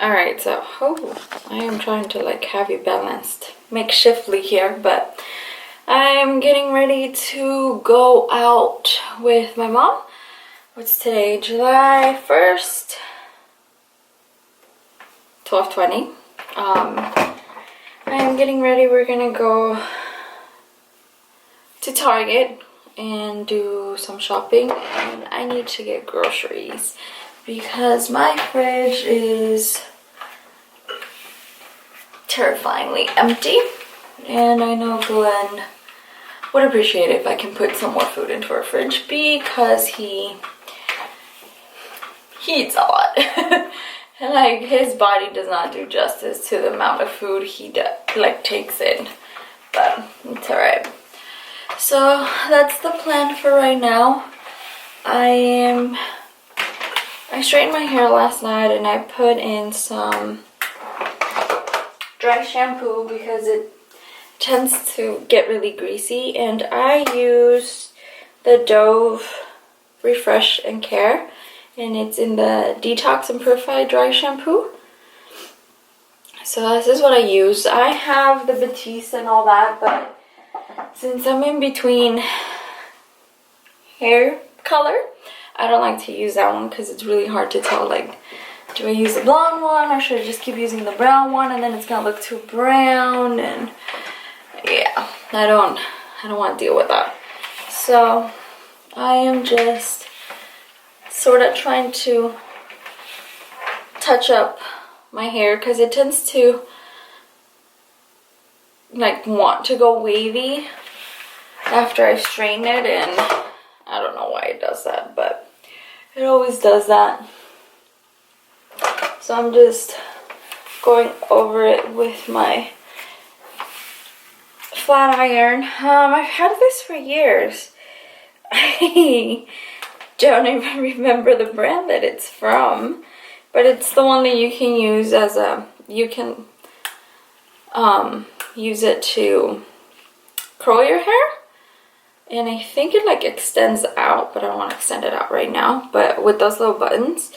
Alright, so I am trying to like have you balanced makeshiftly here, but I'm getting ready to go out with my mom. What's today? July 1st, 12:20. I am getting ready. We're gonna go to Target and do some shopping, and I need to get groceries because my fridge is terrifyingly empty, and I know Glenn would appreciate it if I can put some more food into our fridge because he eats a lot. And like his body does not do justice to the amount of food he takes in, but it's alright. So that's the plan for right now. I straightened my hair last night and I put in some dry shampoo because it tends to get really greasy, and I use the Dove Refresh and Care, and it's in the Detox and Purify dry shampoo. So this is what I use. I have the Batiste and all that, but since I'm in between hair color, I don't like to use that one because it's really hard to tell, like, do I use the blonde one or should I just keep using the brown one and then it's gonna look too brown, and yeah, I don't want to deal with that. So I am just sort of trying to touch up my hair because it tends to like want to go wavy after I straighten it, and I don't know why it does that, but it always does that. So I'm just going over it with my flat iron. I've had this for years. I don't even remember the brand that it's from, but it's the one that you can use as use it to curl your hair, and I think it like extends out, but I don't want to extend it out right now. But with those little buttons,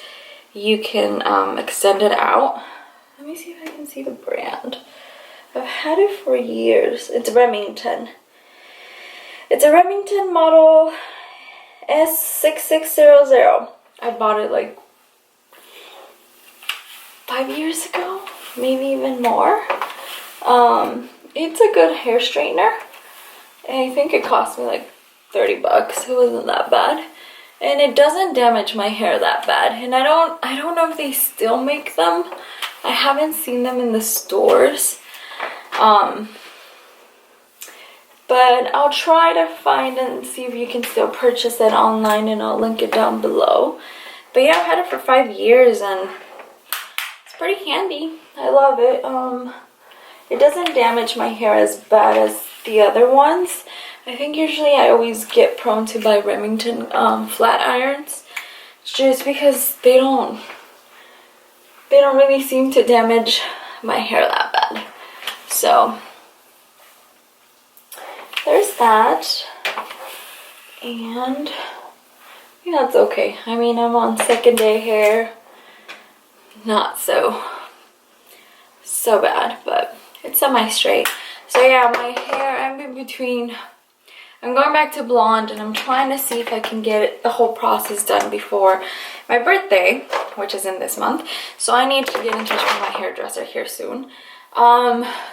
you can extend it out. Let me see if I can see the brand. I've had it for years. It's Remington. It's a Remington model S6600. I bought it like 5 years ago, maybe even more. It's a good hair straightener. I think it cost me like 30 bucks. It wasn't that bad. And it doesn't damage my hair that bad. And I don't know if they still make them. I haven't seen them in the stores. But I'll try to find and see if you can still purchase it online, and I'll link it down below. But yeah, I've had it for 5 years and it's pretty handy. I love it. It doesn't damage my hair as bad as the other ones. I think usually I always get prone to buy Remington flat irons just because they don't really seem to damage my hair that bad. So there's that, and yeah, it's okay. I mean, I'm on second day hair, not so bad, but it's semi-straight. So yeah, my hair, I'm in between. I'm going back to blonde, and I'm trying to see if I can get the whole process done before my birthday, which is in this month. So I need to get in touch with my hairdresser here soon.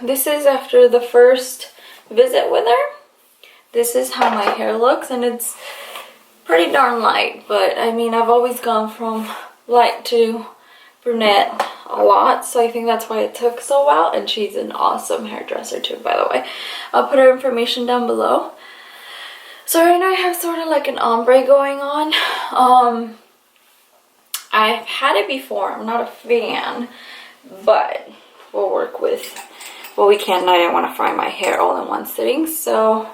This is after the first visit with her. This is how my hair looks, and it's pretty darn light, but I mean, I've always gone from light to brunette a lot, so I think that's why it took so well. And she's an awesome hairdresser too, by the way. I'll put her information down below. So right now I have sort of like an ombre going on. I've had it before. I'm not a fan, but we'll work with what we can. I didn't want to fry my hair all in one sitting, so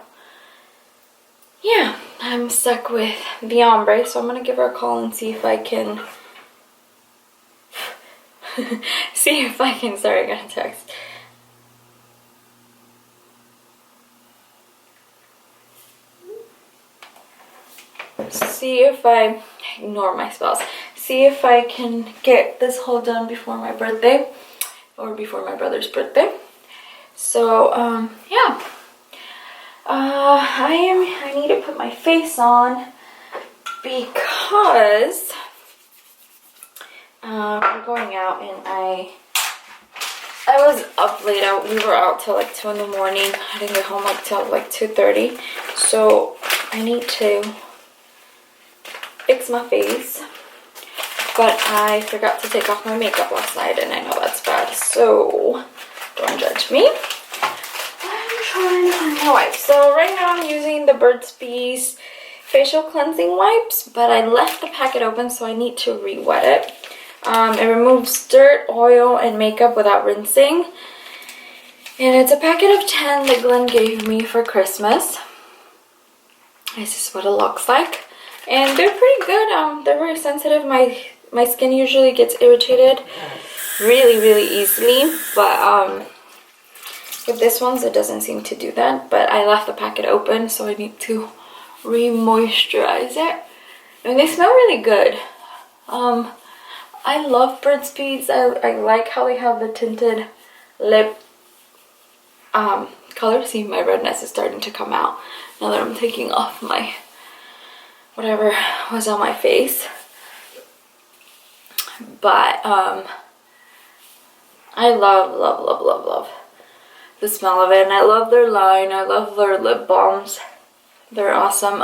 yeah, I'm stuck with the ombre. So I'm gonna give her a call and see if I can sorry, I got a text. See if I ignore my spouse. see if I can get this haul done before my birthday, or before my brother's birthday. So yeah, I need to put my face on because we're going out, and I was up late. We were out till like 2 in the morning. I didn't get home like till like 2:30. So I need to fix my face. But I forgot to take off my makeup last night, and I know that's bad. So don't judge me. I'm trying to find my wipes. So right now I'm using the Burt's Bees facial cleansing wipes, but I left the packet open, so I need to re-wet it. It removes dirt, oil, and makeup without rinsing. And it's a packet of 10 that Glenn gave me for Christmas. This is what it looks like. And they're pretty good. They're very sensitive. My skin usually gets irritated really easily. But with this ones, it doesn't seem to do that. But I left the packet open, so I need to re-moisturize it. And they smell really good. I love Burt's Bees. I like how they have the tinted lip color. See, my redness is starting to come out now that I'm taking off my whatever was on my face. But I love the smell of it, and I love their line. I love their lip balms. They're awesome.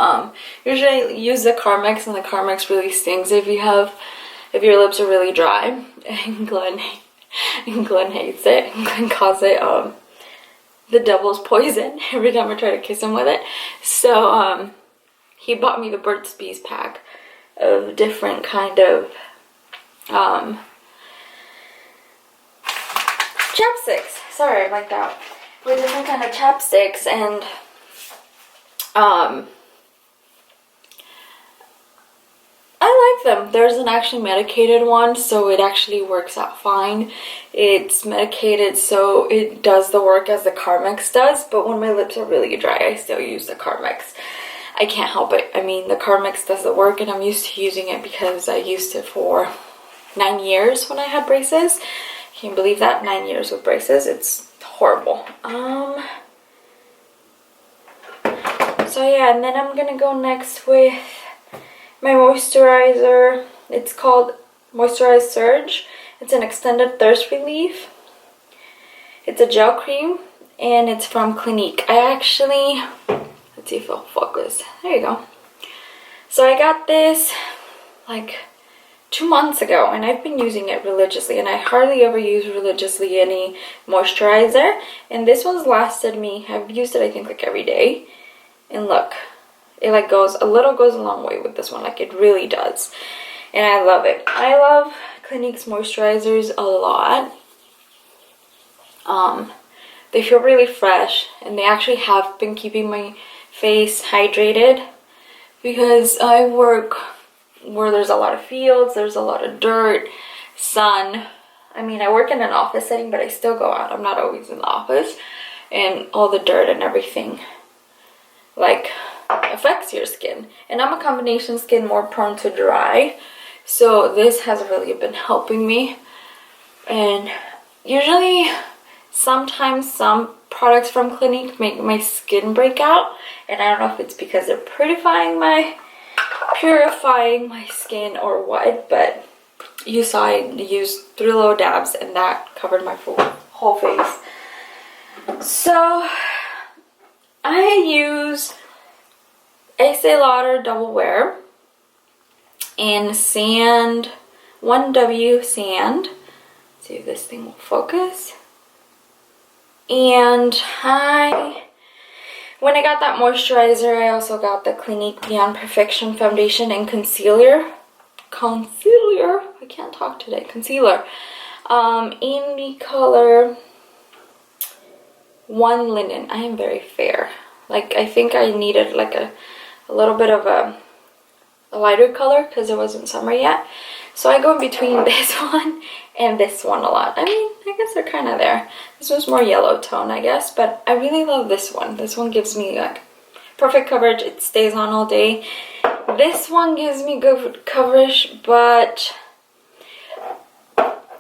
Usually I use the Carmex, and the Carmex really stings if your lips are really dry. And Glenn hates it. Glenn calls it the devil's poison every time I try to kiss him with it. So he bought me the Burt's Bees pack of different kind of chapsticks. Sorry, like that. With different kind of chapsticks, and I like them. There's an actually medicated one, so it actually works out fine. It's medicated, so it does the work as the Carmex does, but when my lips are really dry, I still use the Carmex. I can't help it. I mean, the Carmex does the work, and I'm used to using it because I used it for 9 years when I had braces. Can you believe that? 9 years with braces. It's horrible. So yeah, and then I'm gonna go next with my moisturizer. It's called Moisturize Surge. It's an extended thirst relief. It's a gel cream, and it's from Clinique. I actually, let's see if I'll focus. There you go. So I got this like 2 months ago, and I've been using it religiously, and I hardly ever use religiously any moisturizer, and this one's lasted me, I've used it I think like every day, and look, it like goes a long way with this one. Like, it really does, and I love it. I love Clinique's moisturizers a lot. They feel really fresh, and they actually have been keeping my face hydrated, because I work where there's a lot of fields, there's a lot of dirt, sun. I mean, I work in an office setting, but I still go out. I'm not always in the office, and all the dirt and everything like affects your skin. And I'm a combination skin, more prone to dry, so this has really been helping me. And usually, sometimes some products from Clinique make my skin break out, and I don't know if it's because they're purifying my skin or what, but you saw I used 3 little dabs, and that covered my whole face. So I use Estee Lauder Double Wear in Sand, 1W Sand. Let's see if this thing will focus. And when I got that moisturizer, I also got the Clinique Beyond Perfection Foundation and Concealer. I can't talk today. Concealer. In the color One Linen. I am very fair. Like, I think I needed like a little bit of a lighter color because it wasn't summer yet. So I go in between this one and this one a lot. I mean, I guess they're kind of there. This one's more yellow tone, I guess, but I really love this one. This one gives me like perfect coverage. It stays on all day. This one gives me good coverage, but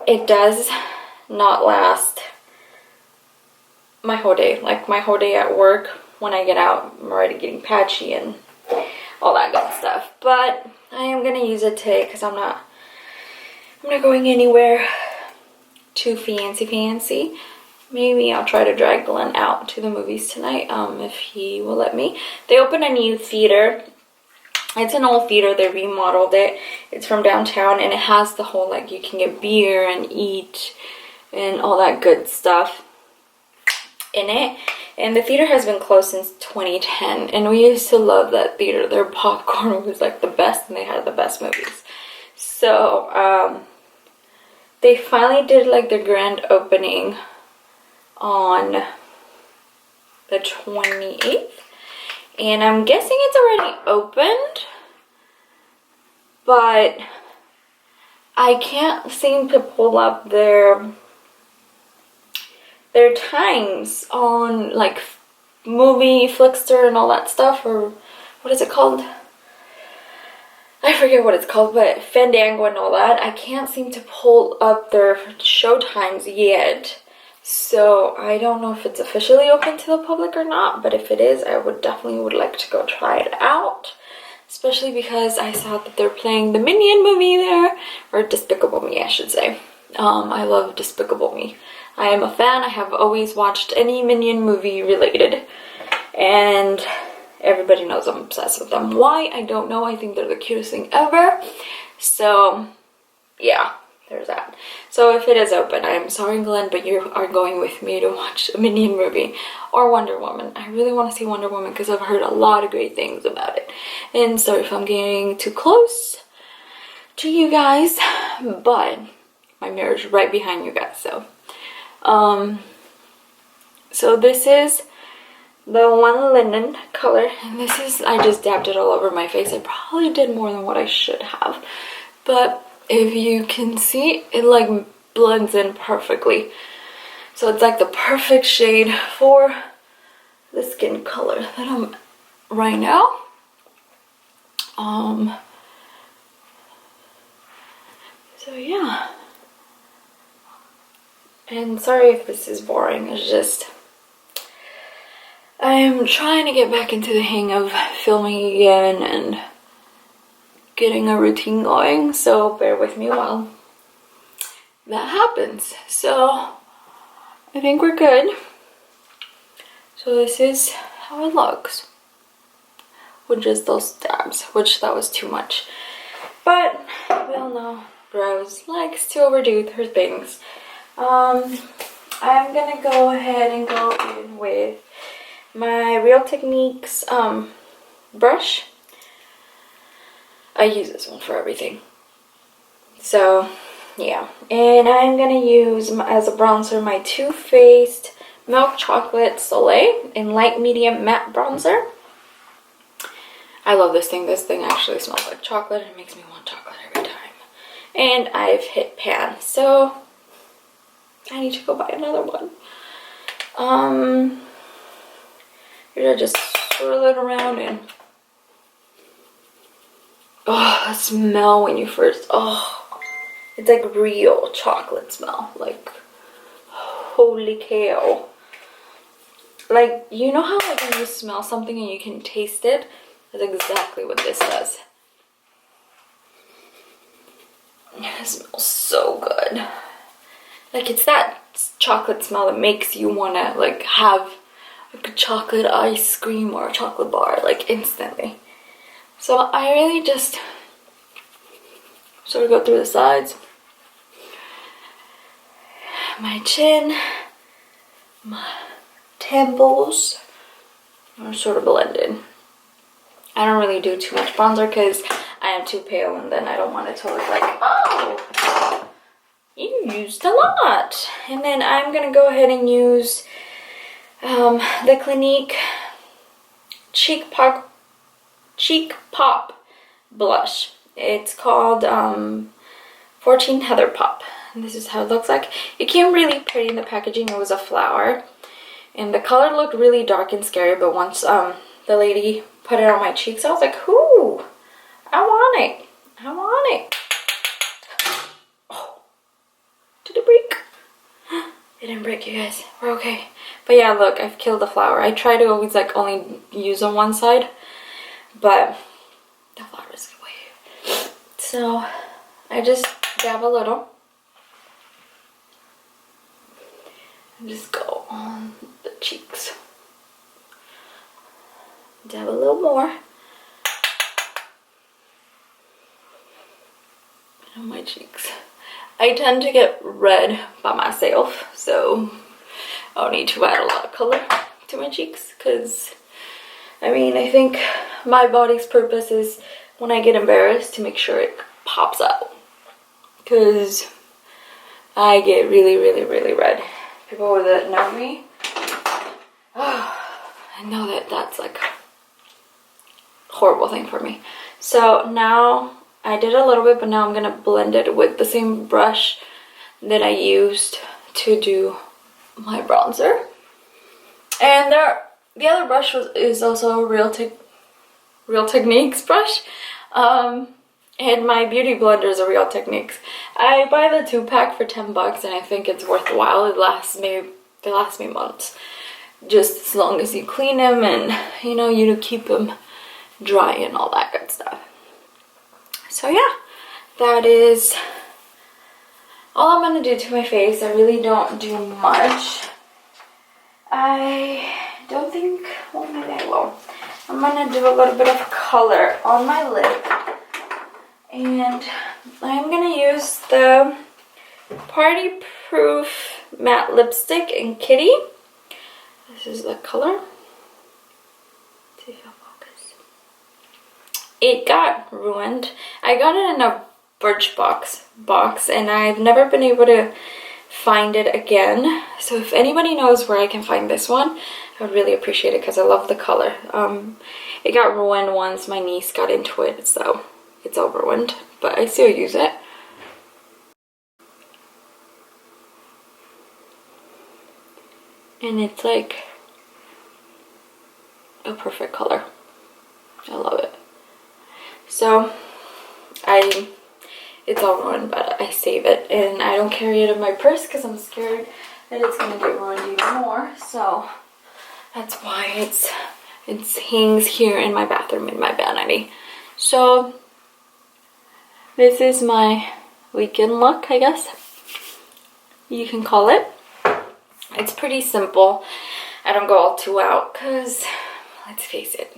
it does not last my whole day. Like my whole day at work, when I get out, I'm already getting patchy and all that good stuff. But I am gonna use it today because I'm not going anywhere too fancy. Maybe I'll try to drag Glenn out to the movies tonight, if he will let me. They opened a new theater. It's an old theater. They remodeled it. It's from downtown, and it has the whole, like, you can get beer and eat and all that good stuff in it. And the theater has been closed since 2010, and we used to love that theater. Their popcorn was like the best, and they had the best movies. So they finally did like their grand opening on the 28th, and I'm guessing it's already opened, but I can't seem to pull up their times on like movie Flickster and all that stuff, or what is it called? I forget what it's called, but Fandango and all that. I can't seem to pull up their show times yet. So I don't know if it's officially open to the public or not, but if it is, I definitely would like to go try it out. Especially because I saw that they're playing the Minion movie there, or Despicable Me, I should say. I love Despicable Me. I am a fan. I have always watched any Minion movie related, and everybody knows I'm obsessed with them. Why? I don't know. I think they're the cutest thing ever. So yeah, there's that. So if it is open, I'm sorry, Glenn, but you are going with me to watch a Minion movie or Wonder Woman. I really want to see Wonder Woman because I've heard a lot of great things about it. And sorry if I'm getting too close to you guys, but my mirror is right behind you guys. So this is the one linen color, and this is, I just dabbed it all over my face. I probably did more than what I should have, but if you can see, it like blends in perfectly. So it's like the perfect shade for the skin color that I'm right now. So yeah. And sorry if this is boring, it's just I'm trying to get back into the hang of filming again and getting a routine going, so bear with me while that happens. So I think we're good. So this is how it looks with just those dabs, which that was too much. But we all know Rose likes to overdo her things. I'm gonna go ahead and go in with my Real Techniques brush. I use this one for everything. So yeah, and I'm gonna use as a bronzer my Too Faced Milk Chocolate Soleil in light medium matte bronzer. I love this thing. This thing actually smells like chocolate. It makes me want chocolate every time. And I've hit pan, so I need to go buy another one. Here, just swirl it around and oh, the smell when you first, oh, it's like real chocolate smell. Like, holy cow. Like, you know how like when you smell something and you can taste it? That's exactly what this does. It smells so good. Like, it's that chocolate smell that makes you want to like have like a chocolate ice cream or a chocolate bar like instantly. So I really just sort of go through the sides, my chin, my temples, are sort of blended. I don't really do too much bronzer because I am too pale, and then I don't want it to look like, oh, you used a lot. And then I'm gonna go ahead and use the Clinique Cheek Pop blush. It's called 14 Heather Pop, and this is how it looks like. It came really pretty in the packaging. It was a flower, and the color looked really dark and scary, but once the lady put it on my cheeks. I was like, ooh, I want it. I want it. Oh, did it break? It didn't break, you guys. We're okay. But yeah, look, I've killed the flower. I try to always like only use on one side, but the flower is away. So I just dab a little. And just go on the cheeks. Dab a little more. On my cheeks. I tend to get red by myself, so I'll need to add a lot of color to my cheeks, because I mean, I think my body's purpose is when I get embarrassed to make sure it pops out, because I get really red. People that know me, I know that that's like a horrible thing for me. So now I did a little bit, but now I'm gonna blend it with the same brush that I used to do my bronzer. And the other brush is also a Real Techniques brush. And my beauty blender is a Real Techniques. I buy the 2-pack for 10 bucks, and I think it's worthwhile. It lasts me months, just as long as you clean them and you know, you keep them dry and all that good stuff. So yeah, that is all I'm gonna do to my face. I really don't do much. I don't think, well, maybe I will. I'm gonna do a little bit of color on my lip, and I'm gonna use the Party Proof Matte Lipstick in Kitty. This is the color. See if I'll focus. It got ruined. I got it in a Birchbox and I've never been able to find it again. So if anybody knows where I can find this one, I would really appreciate it, because I love the color. It got ruined once my niece got into it, so it's all ruined, but I still use it. And it's like a perfect color. I love it. So it's all ruined, but I save it and I don't carry it in my purse because I'm scared that it's gonna get ruined even more. So that's why it hangs here in my bathroom in my vanity. So this is my weekend look, I guess you can call it. It's pretty simple. I don't go all too out because, let's face it,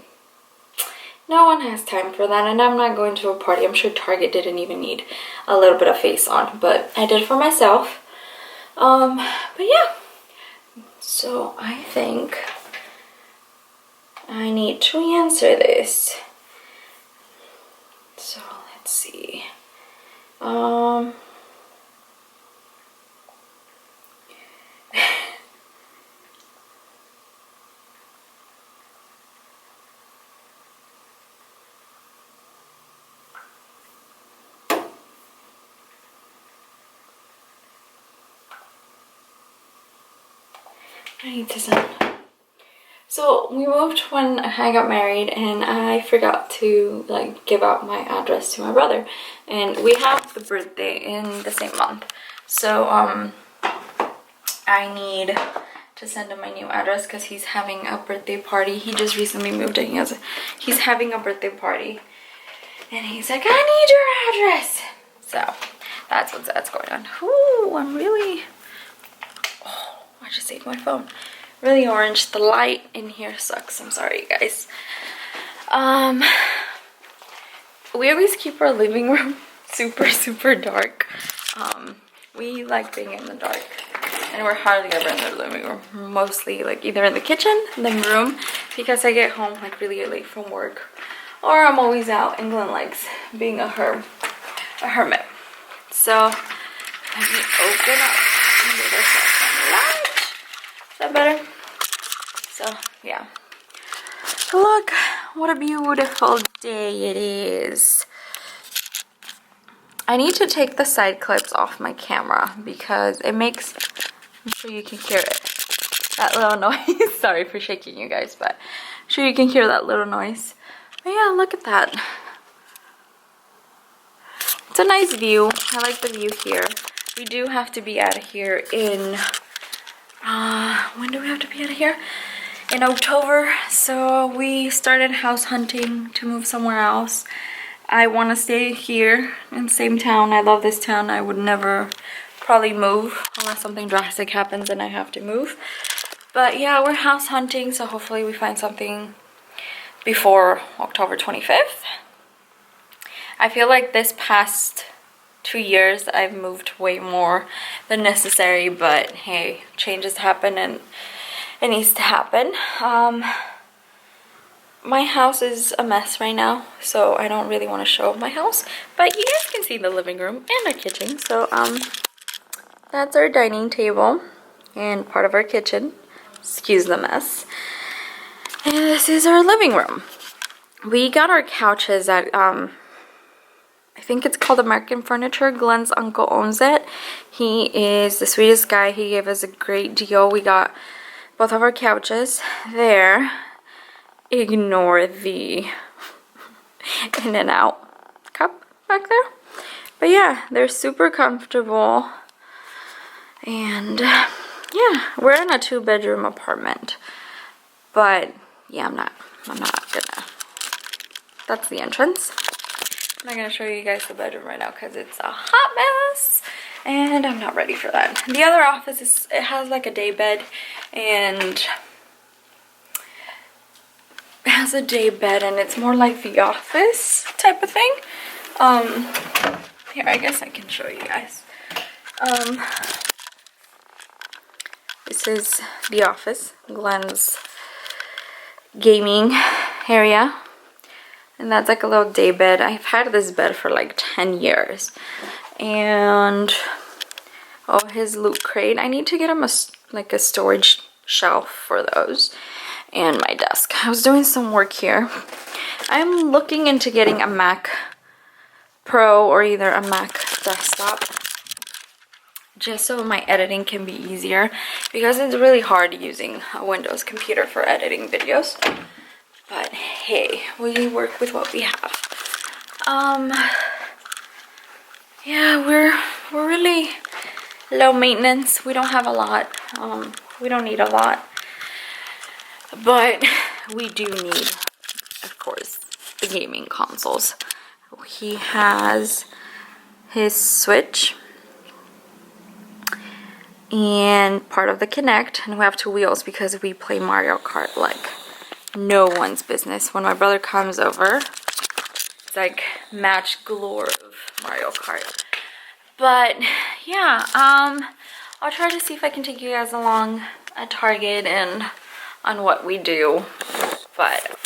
no one has time for that, and I'm not going to a party. I'm sure Target didn't even need a little bit of face on, but I did for myself. But yeah, so I think I need to answer this. So let's see. I need to send. So we moved when I got married, and I forgot to like give out my address to my brother, and we have the birthday in the same month. So I need to send him my new address because he's having a birthday party. He just recently moved in. He's having a birthday party, and he's like, I need your address. So that's going on. Ooh, I'm really. I just saved my phone. Really orange. The light in here sucks. I'm sorry, guys. We always keep our living room super dark. We like being in the dark, and we're hardly ever in the living room. We're mostly like either in the kitchen, the room, because I get home like really late from work, or I'm always out. England likes being a hermit. So let me open up and get ourselves some light. Is that better? So yeah, look what a beautiful day it is. I need to take the side clips off my camera because it makes, I'm sure you can hear it, that little noise. Sorry for shaking you guys, but I'm sure you can hear that little noise. But yeah, look at that. It's a nice view. I like the view here. We do have to be out of here in when do we have to be out of here? In October. So we started house hunting to move somewhere else. I want to stay here in the same town. I love this town. I would never probably move unless something drastic happens and I have to move. But yeah, we're house hunting, so hopefully we find something before October 25th. I feel like this past 2 years I've moved way more than necessary, but hey, changes happen and it needs to happen. My house is a mess right now, so I don't really want to show my house, but you guys can see the living room and our kitchen. So that's our dining table and part of our kitchen. Excuse the mess. And this is our living room. We got our couches at I think it's called American Furniture. Glenn's uncle owns it. He is the sweetest guy. He gave us a great deal. We got both of our couches there. Ignore the in and out cup back there. But yeah, they're super comfortable. And yeah, we're in a 2-bedroom apartment. But yeah, I'm not gonna. That's the entrance. I'm not gonna show you guys the bedroom right now because it's a hot mess and I'm not ready for that. The other office it has like a day bed, and it has a day bed and it's more like the office type of thing. Here, I guess I can show you guys. This is the office, Glenn's gaming area. And that's like a little day bed. I've had this bed for like 10 years. And oh, his loot crate. I need to get him a storage shelf for those. And my desk. I was doing some work here. I'm looking into getting a Mac Pro or either a Mac desktop, just so my editing can be easier, because it's really hard using a Windows computer for editing videos. But hey, we work with what we have. Yeah, we're really low maintenance. We don't have a lot. We don't need a lot. But we do need, of course, the gaming consoles. He has his Switch and part of the Kinect, and we have 2 wheels because we play Mario Kart like no one's business. When my brother comes over, it's like match galore of Mario Kart. But yeah, I'll try to see if I can take you guys along at Target and on what we do. But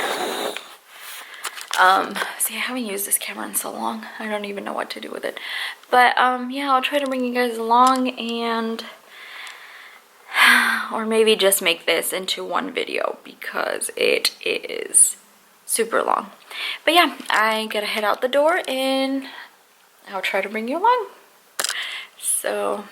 see, I haven't used this camera in so long. I don't even know what to do with it. But yeah, I'll try to bring you guys along, and or maybe just make this into one video because it is super long. But yeah, I gotta head out the door and I'll try to bring you along. So